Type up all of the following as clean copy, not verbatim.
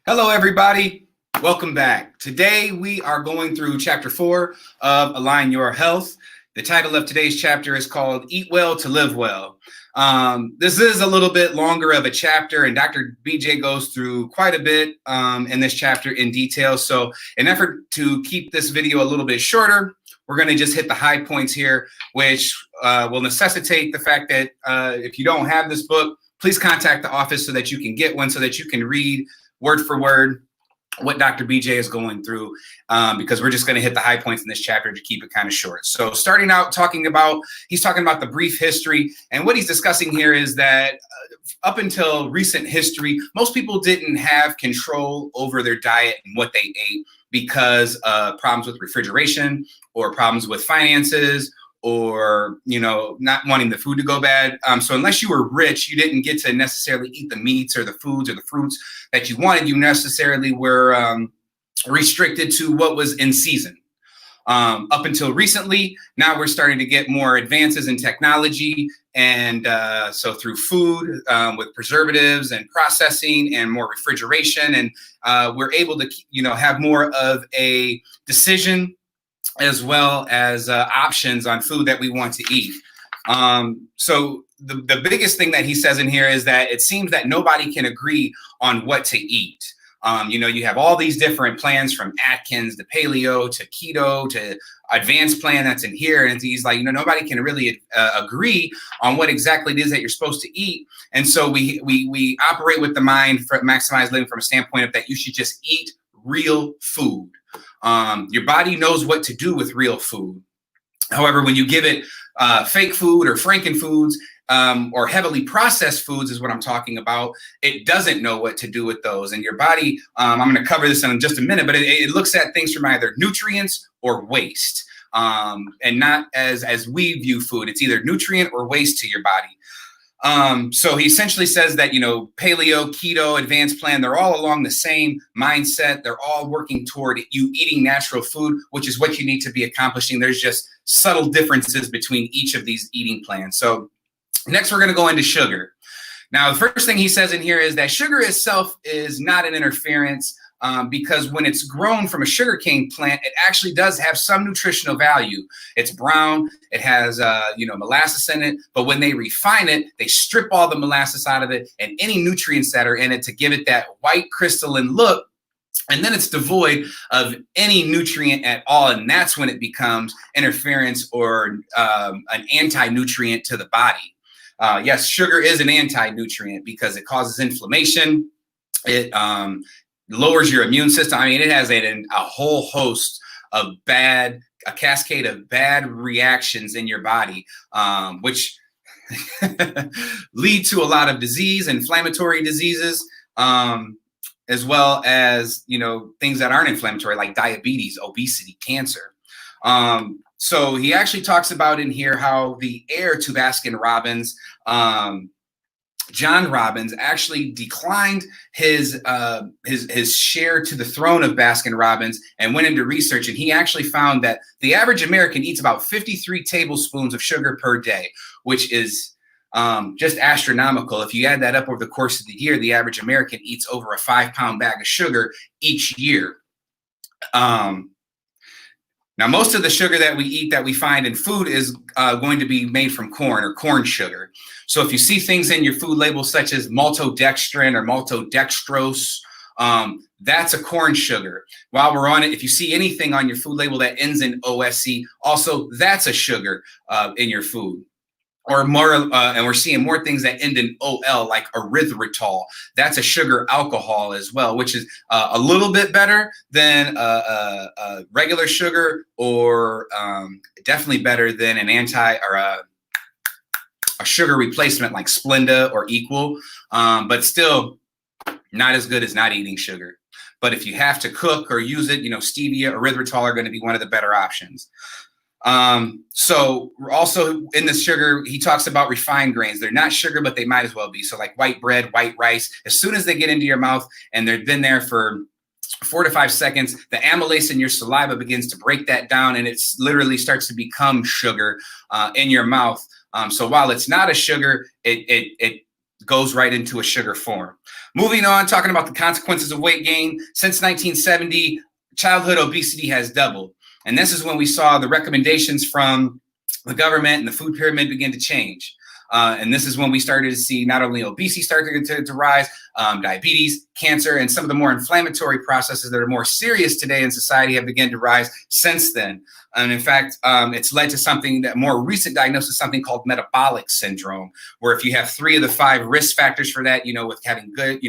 Hello, everybody. Welcome back. Today, we are going through Chapter 4 of Align Your Health. The title of today's chapter is called Eat Well to Live Well. This is a little bit longer of a chapter, and Dr. BJ goes through quite a bit in this chapter in detail. So in an effort to keep this video a little bit shorter, we're going to just hit the high points here, which will necessitate the fact that if you don't have this book, please contact the office so that you can get one, so that you can read word for word what Dr. BJ is going through, because we're just going to hit the high points in this chapter to keep it kind of short. So starting out he's talking about the brief history, and what he's discussing here is that up until recent history, most people didn't have control over their diet and what they ate because of problems with refrigeration or problems with finances, or not wanting the food to go bad. So unless you were rich, you didn't get to necessarily eat the meats or the foods or the fruits that you wanted. You necessarily were restricted to what was in season. Up until recently, now we're starting to get more advances in technology, and so through food with preservatives and processing and more refrigeration, and we're able to have more of a decision as well as options on food that we want to eat. So the biggest thing that he says in here is that it seems that nobody can agree on what to eat. You have all these different plans, from Atkins to paleo to keto to advanced plan that's in here. And he's like, nobody can really agree on what exactly it is that you're supposed to eat. And so we operate with the mind for maximize living from a standpoint of that you should just eat real food. Your body knows what to do with real food. However, when you give it fake food or frankenfoods, or heavily processed foods is what I'm talking about, it doesn't know what to do with those. And your body, I'm going to cover this in just a minute, but it looks at things from either nutrients or waste, and not as we view food. It's either nutrient or waste to your body. So he essentially says that, paleo, keto, advanced plan, they're all along the same mindset. They're all working toward you eating natural food, which is what you need to be accomplishing. There's just subtle differences between each of these eating plans. So next, we're going to go into sugar. Now, the first thing he says in here is that sugar itself is not an interference, because when it's grown from a sugarcane plant, it actually does have some nutritional value. It's brown, it has molasses in it, but when they refine it, they strip all the molasses out of it and any nutrients that are in it to give it that white crystalline look. And then it's devoid of any nutrient at all. And that's when it becomes interference or an anti-nutrient to the body. Yes, sugar is an anti-nutrient because it causes inflammation. It lowers your immune system. I mean, it has a whole host of a cascade of bad reactions in your body, which lead to a lot of disease, inflammatory diseases, as well as, things that aren't inflammatory, like diabetes, obesity, cancer. So he actually talks about in here how the heir to Baskin Robbins, John Robbins, actually declined his share to the throne of Baskin Robbins and went into research. And he actually found that the average American eats about 53 tablespoons of sugar per day, which is just astronomical. If you add that up over the course of the year, the average American eats over a 5-pound bag of sugar each year. Now, most of the sugar that we eat, that we find in food, is going to be made from corn or corn sugar. So if you see things in your food label such as maltodextrin or maltodextrose, that's a corn sugar. While we're on it, if you see anything on your food label that ends in OSC, also that's a sugar in your food. Or more, and we're seeing more things that end in OL, like erythritol. That's a sugar alcohol as well, which is a little bit better than regular sugar, or definitely better than an a sugar replacement like Splenda or Equal, but still not as good as not eating sugar. But if you have to cook or use it, stevia, erythritol are going to be one of the better options. So also in the sugar, he talks about refined grains. They're not sugar, but they might as well be. So like white bread, white rice, as soon as they get into your mouth and they've been there for 4 to 5 seconds, the amylase in your saliva begins to break that down, and it literally starts to become sugar in your mouth. So while it's not a sugar, it goes right into a sugar form. Moving on, talking about the consequences of weight gain. Since 1970, childhood obesity has doubled. And this is when we saw the recommendations from the government and the food pyramid begin to change. And this is when we started to see not only obesity start to rise, diabetes, cancer, and some of the more inflammatory processes that are more serious today in society have begun to rise since then. And in fact, it's led to something that more recent diagnosis, something called metabolic syndrome, where if you have 3 of the 5 risk factors for that, with having good,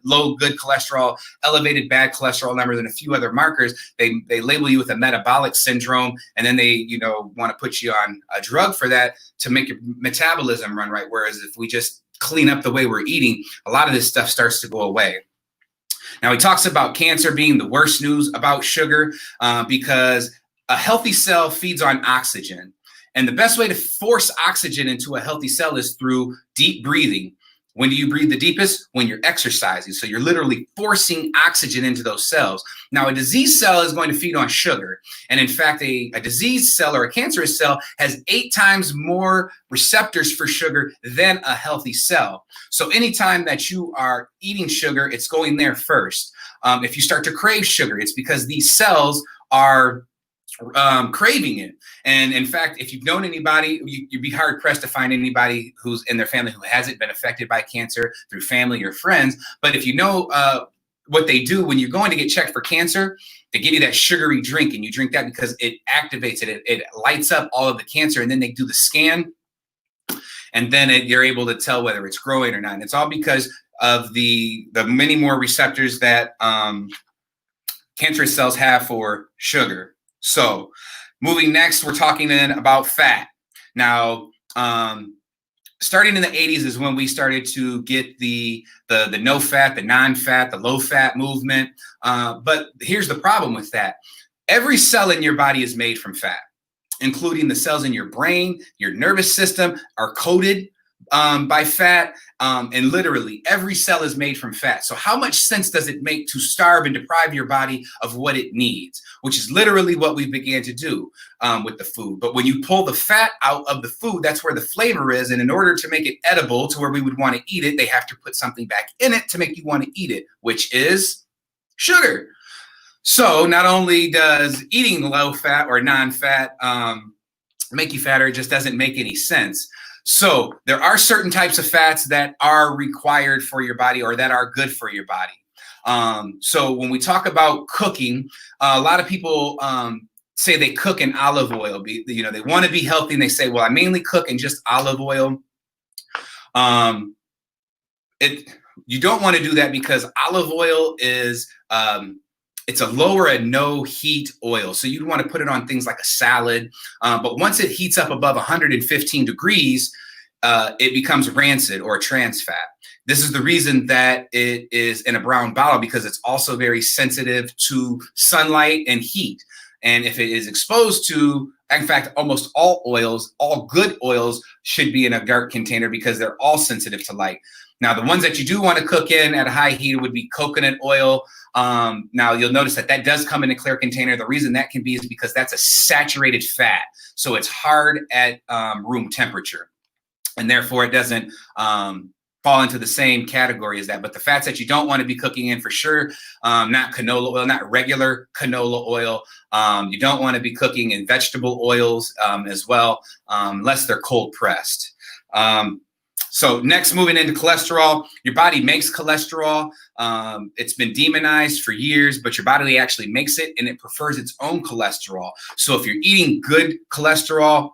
low good cholesterol, elevated bad cholesterol numbers, and a few other markers, they label you with a metabolic syndrome. And then they, want to put you on a drug for that to make your metabolism run right. Whereas if we just clean up the way we're eating, a lot of this stuff starts to go away. Now, he talks about cancer being the worst news about sugar because a healthy cell feeds on oxygen. And the best way to force oxygen into a healthy cell is through deep breathing. When do you breathe the deepest? When you're exercising. So you're literally forcing oxygen into those cells. Now, a disease cell is going to feed on sugar. And in fact, a disease cell or a cancerous cell has 8 times more receptors for sugar than a healthy cell. So anytime that you are eating sugar, it's going there first. If you start to crave sugar, it's because these cells are craving it. And in fact, if you've known anybody, you'd be hard pressed to find anybody who's in their family who hasn't been affected by cancer through family or friends. But if you know what they do when you're going to get checked for cancer, they give you that sugary drink, and you drink that because it activates it. It lights up all of the cancer, and then they do the scan, and then you're able to tell whether it's growing or not. And it's all because of the many more receptors that cancerous cells have for sugar. So moving next, we're talking then about fat. Now, starting in the 80s is when we started to get the no fat, the non-fat, the low fat movement. But here's the problem with that. Every cell in your body is made from fat, including the cells in your brain, your nervous system are coated by fat, and literally every cell is made from fat. So how much sense does it make to starve and deprive your body of what it needs, which is literally what we began to do with the food. But when you pull the fat out of the food, that's where the flavor is. And in order to make it edible to where we would want to eat it, they have to put something back in it to make you want to eat it, which is sugar. So not only does eating low fat or non-fat make you fatter, it just doesn't make any sense. So there are certain types of fats that are required for your body or that are good for your body. So when we talk about cooking, a lot of people say they cook in olive oil. They want to be healthy, and they say, well, I mainly cook in just olive oil. You don't want to do that because olive oil is it's a lower and no heat oil. So you'd want to put it on things like a salad. But once it heats up above 115 degrees, it becomes rancid or trans fat. This is the reason that it is in a brown bottle, because it's also very sensitive to sunlight and heat. And if it is exposed to, in fact, almost all oils, all good oils should be in a dark container because they're all sensitive to light. Now, the ones that you do want to cook in at a high heat would be coconut oil. Now, you'll notice that does come in a clear container. The reason that can be is because that's a saturated fat. So it's hard at room temperature, and therefore it doesn't fall into the same category as that. But the fats that you don't want to be cooking in for sure, not canola oil, not regular canola oil. You don't want to be cooking in vegetable oils as well, unless they're cold pressed. So next, moving into cholesterol, your body makes cholesterol. It's been demonized for years, but your body actually makes it, and it prefers its own cholesterol. So if you're eating good cholesterol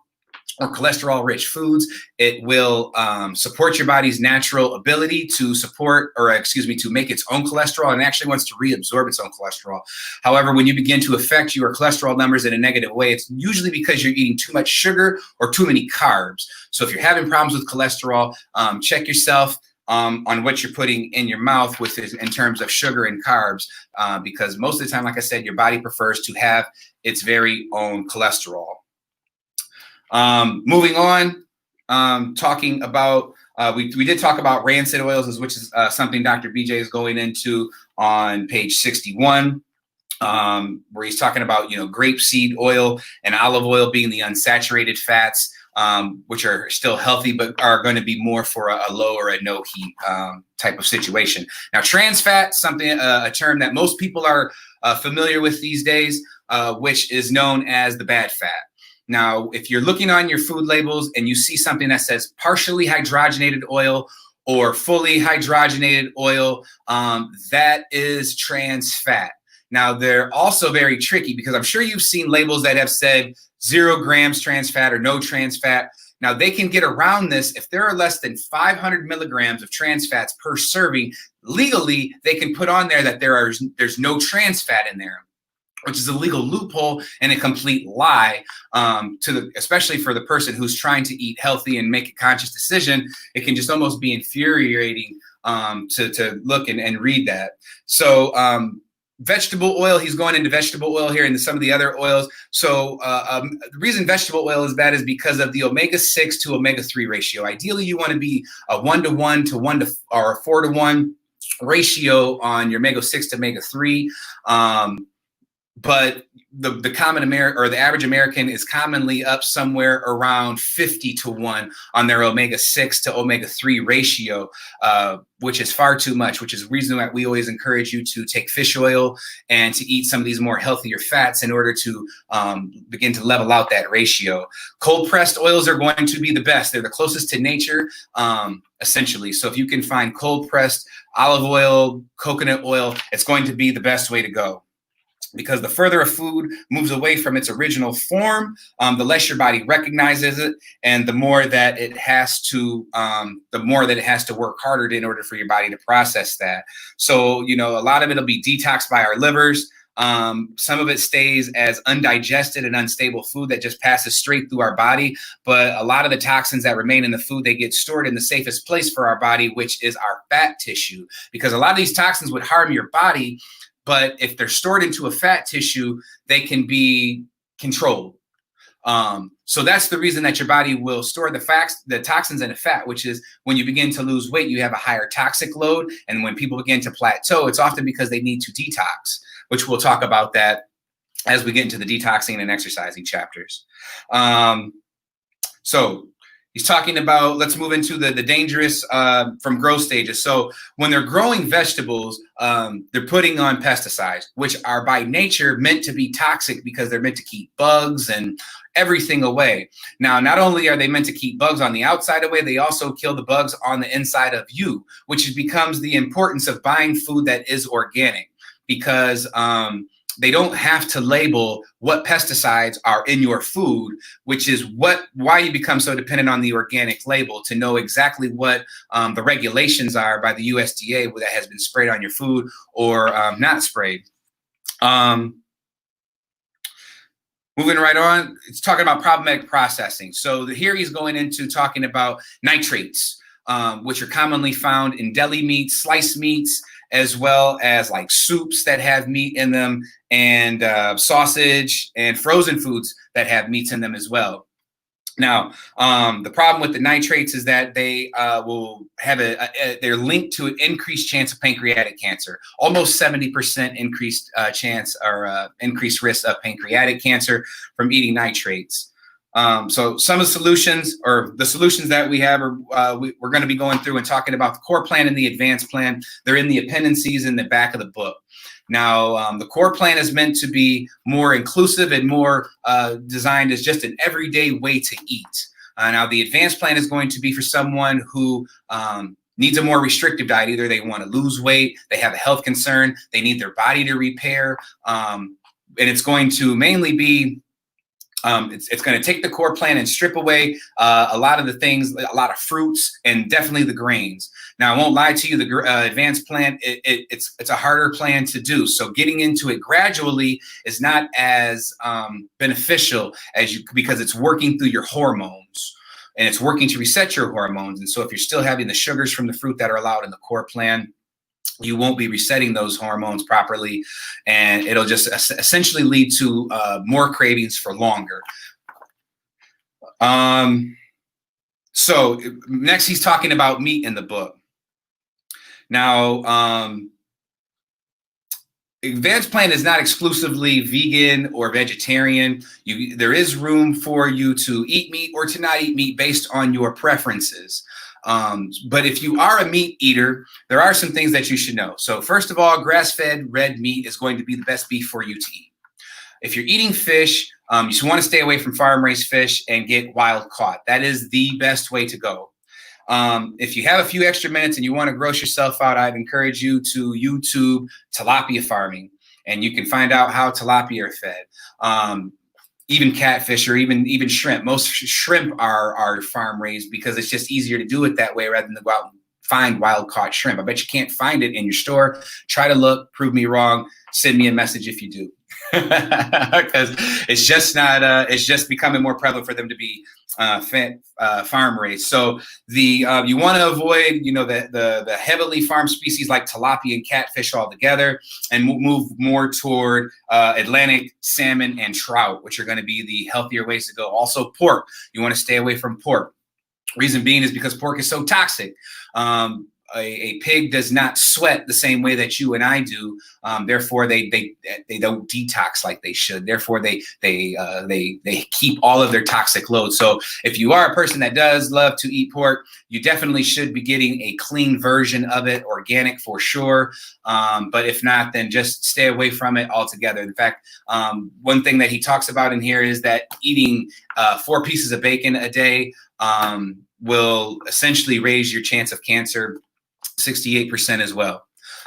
or cholesterol-rich foods, it will support your body's natural ability to to make its own cholesterol, and actually wants to reabsorb its own cholesterol. However, when you begin to affect your cholesterol numbers in a negative way, it's usually because you're eating too much sugar or too many carbs. So if you're having problems with cholesterol, check yourself on what you're putting in your mouth in terms of sugar and carbs, because most of the time, like I said, your body prefers to have its very own cholesterol. Moving on, talking about, we did talk about rancid oils, which is something Dr. BJ is going into on page 61, where he's talking about, grapeseed oil and olive oil being the unsaturated fats. which are still healthy, but are going to be more for a low or a no heat type of situation. Now, trans fat, a term that most people are familiar with these days, which is known as the bad fat. Now, if you're looking on your food labels and you see something that says partially hydrogenated oil or fully hydrogenated oil, that is trans fat. Now, they're also very tricky because I'm sure you've seen labels that have said 0 grams trans fat or no trans fat. Now, they can get around this if there are less than 500 milligrams of trans fats per serving. Legally, they can put on there that there's no trans fat in there, which is a legal loophole and a complete lie, especially for the person who's trying to eat healthy and make a conscious decision. It can just almost be infuriating to look and read that. So vegetable oil, he's going into vegetable oil here and some of the other oils. So the reason vegetable oil is bad is because of the omega-6 to omega-3 ratio. Ideally, you want to be a 1-to-1 to 1 to or a 4-to-1 ratio on your omega-6 to omega-3. But the common American or the average American is commonly up somewhere around 50-to-1 on their omega-6 to omega-3 ratio, which is far too much, which is the reason that we always encourage you to take fish oil and to eat some of these more healthier fats in order to begin to level out that ratio. Cold pressed oils are going to be the best. They're the closest to nature, essentially. So if you can find cold pressed olive oil, coconut oil, it's going to be the best way to go. Because the further a food moves away from its original form, the less your body recognizes it, and the more that it has to work harder in order for your body to process that. So, a lot of it will be detoxed by our livers. Some of it stays as undigested and unstable food that just passes straight through our body. But a lot of the toxins that remain in the food, they get stored in the safest place for our body, which is our fat tissue. Because a lot of these toxins would harm your body, but if they're stored into a fat tissue, they can be controlled. So that's the reason that your body will store the toxins in a fat, which is when you begin to lose weight, you have a higher toxic load. And when people begin to plateau, it's often because they need to detox, which we'll talk about that as we get into the detoxing and exercising chapters. So he's talking about, let's move into the dangerous from growth stages. So when they're growing vegetables, they're putting on pesticides, which are by nature meant to be toxic because they're meant to keep bugs and everything away. Now, not only are they meant to keep bugs on the outside away, they also kill the bugs on the inside of you, which becomes the importance of buying food that is organic, because they don't have to label what pesticides are in your food, which is why you become so dependent on the organic label to know exactly what the regulations are by the USDA that has been sprayed on your food or not sprayed. Moving right on, it's talking about problematic processing. So here he's going into talking about nitrates, which are commonly found in deli meats, sliced meats, as well as like soups that have meat in them, and sausage and frozen foods that have meats in them as well. Now, the problem with the nitrates is that they will have they're linked to an increased chance of pancreatic cancer, almost 70% increased chance or increased risk of pancreatic cancer from eating nitrates. So some of the solutions that we have are we're going to be going through and talking about the core plan and the advanced plan. They're in the appendices in the back of the book. Now, the core plan is meant to be more inclusive and more designed as just an everyday way to eat. Now, the advanced plan is going to be for someone who needs a more restrictive diet. Either they want to lose weight, they have a health concern, they need their body to repair, and it's going to mainly be it's going to take the core plan and strip away a lot of the things, a lot of fruits, and definitely the grains. Now, I won't lie to you, the advanced plan, it's a harder plan to do. So getting into it gradually is not as beneficial because it's working through your hormones and it's working to reset your hormones. And so if you're still having the sugars from the fruit that are allowed in the core plan, you won't be resetting those hormones properly, and it'll just essentially lead to more cravings for longer. So next he's talking about meat in the book. Now, Advanced Plan is not exclusively vegan or vegetarian. There is room for you to eat meat or to not eat meat based on your preferences. But if you are a meat eater, there are some things that you should know. So first of all, grass-fed red meat is going to be the best beef for you to eat. If you're eating fish, you should want to stay away from farm-raised fish and get wild caught. That is the best way to go. If you have a few extra minutes and you want to gross yourself out, I'd encourage you to YouTube tilapia farming, and you can find out how tilapia are fed. Even catfish or even shrimp. Most shrimp are farm raised because it's just easier to do it that way rather than to go out and find wild caught shrimp. I bet you can't find it in your store. Try to look, prove me wrong. Send me a message if you do. Because it's just becoming more prevalent for them to be farm raised. So you want to avoid the heavily farmed species like tilapia and catfish altogether, and move more toward Atlantic salmon and trout, which are going to be the healthier ways to go. Also pork, you want to stay away from pork. Reason being is because pork is so toxic. A pig does not sweat the same way that you and I do. Therefore, they don't detox like they should. Therefore, they keep all of their toxic load. So if you are a person that does love to eat pork, you definitely should be getting a clean version of it, organic for sure. But if not, then just stay away from it altogether. In fact, one thing that he talks about in here is that eating 4 pieces of bacon a day will essentially raise your chance of cancer 68% as well.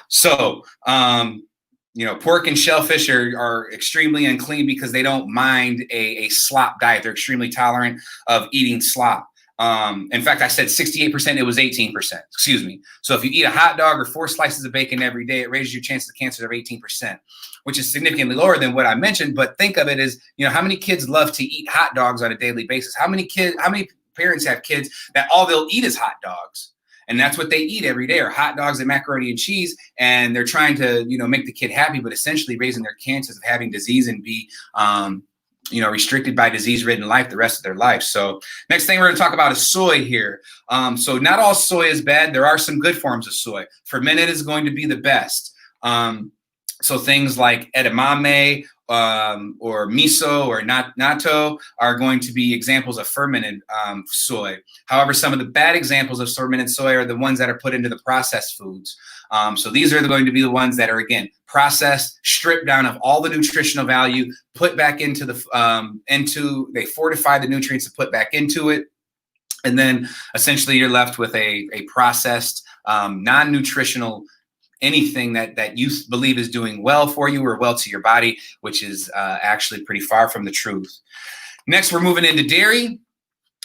So, pork and shellfish are extremely unclean because they don't mind a slop diet. They're extremely tolerant of eating slop. In fact, I said 68%, it was 18%, excuse me. So if you eat a hot dog or 4 slices of bacon every day, it raises your chances of cancer of 18%, which is significantly lower than what I mentioned. But think of it as, how many kids love to eat hot dogs on a daily basis? How many parents have kids that all they'll eat is hot dogs? And that's what they eat every day, are hot dogs and macaroni and cheese. And they're trying to, make the kid happy, but essentially raising their chances of having disease and be, restricted by disease-ridden life the rest of their life. So next thing we're going to talk about is soy here. So not all soy is bad. There are some good forms of soy. Fermented is going to be the best. So things like edamame or miso or natto are going to be examples of fermented soy. However, some of the bad examples of fermented soy are the ones that are put into the processed foods. So these are going to be the ones that are, again, processed, stripped down of all the nutritional value, put back into they fortify the nutrients to put back into it. And then essentially you're left with a processed, non-nutritional anything that you believe is doing well for you or well to your body, which is actually pretty far from the truth. Next, we're moving into dairy.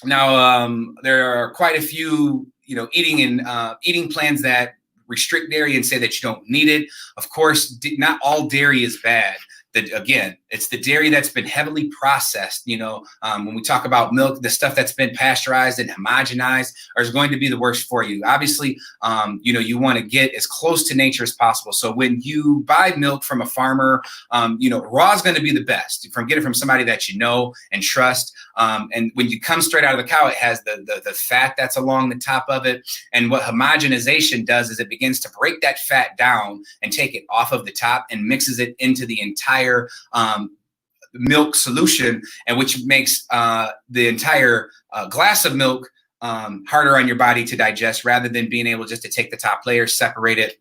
Now, there are quite a few, eating plans that restrict dairy and say that you don't need it. Of course, not all dairy is bad. Again, it's the dairy that's been heavily processed. When we talk about milk, the stuff that's been pasteurized and homogenized is going to be the worst for you. Obviously, you want to get as close to nature as possible. So when you buy milk from a farmer, raw is going to be the best. Get it from somebody that you know and trust. And when you come straight out of the cow, it has the fat that's along the top of it. And what homogenization does is it begins to break that fat down and take it off of the top and mixes it into the entire milk solution, and which makes the entire glass of milk harder on your body to digest, rather than being able just to take the top layer, separate it,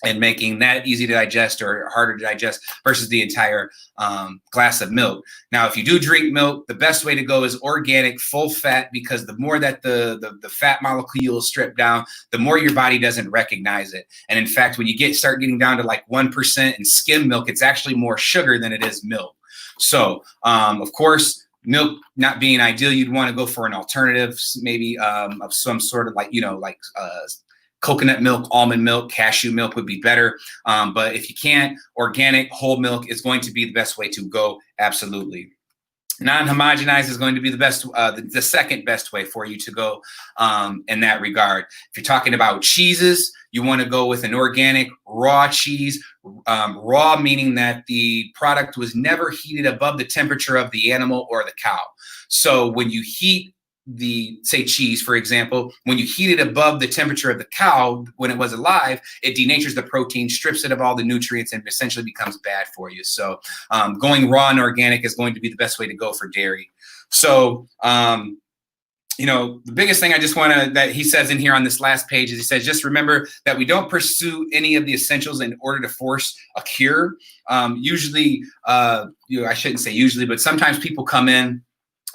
and making that easy to digest or harder to digest versus the entire glass of milk. Now, if you do drink milk, the best way to go is organic, full fat, because the more that the fat molecule is stripped down, the more your body doesn't recognize it. And in fact, when you start getting down to like 1% in skim milk, it's actually more sugar than it is milk. So, of course, milk not being ideal, you'd want to go for an alternative, maybe of some sort of coconut milk, almond milk, cashew milk would be better. But if you can't, organic whole milk is going to be the best way to go. Absolutely. Non-homogenized is going to be the best, the second best way for you to go in that regard. If you're talking about cheeses, you want to go with an organic raw cheese. Raw meaning that the product was never heated above the temperature of the animal or the cow. So when you heat say cheese, for example, when you heat it above the temperature of the cow when it was alive, it denatures the protein, strips it of all the nutrients, and essentially becomes bad for you. So going raw and organic is going to be the best way to go for dairy. So the biggest thing I just want to, that he says in here on this last page is he says, just remember that we don't pursue any of the essentials in order to force a cure. Usually, I shouldn't say usually, but sometimes people come in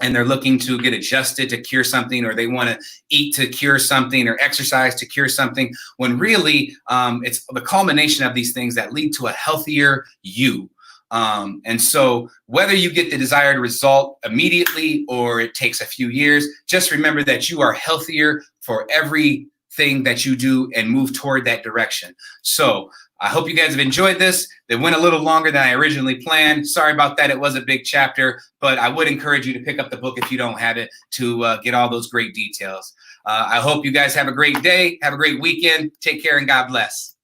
and they're looking to get adjusted to cure something, or they want to eat to cure something, or exercise to cure something, when really it's the culmination of these things that lead to a healthier you. And so whether you get the desired result immediately or it takes a few years, just remember that you are healthier for everything that you do and move toward that direction. So I hope you guys have enjoyed this. It went a little longer than I originally planned. Sorry about that. It was a big chapter, but I would encourage you to pick up the book if you don't have it, to get all those great details. I hope you guys have a great day. Have a great weekend. Take care and God bless.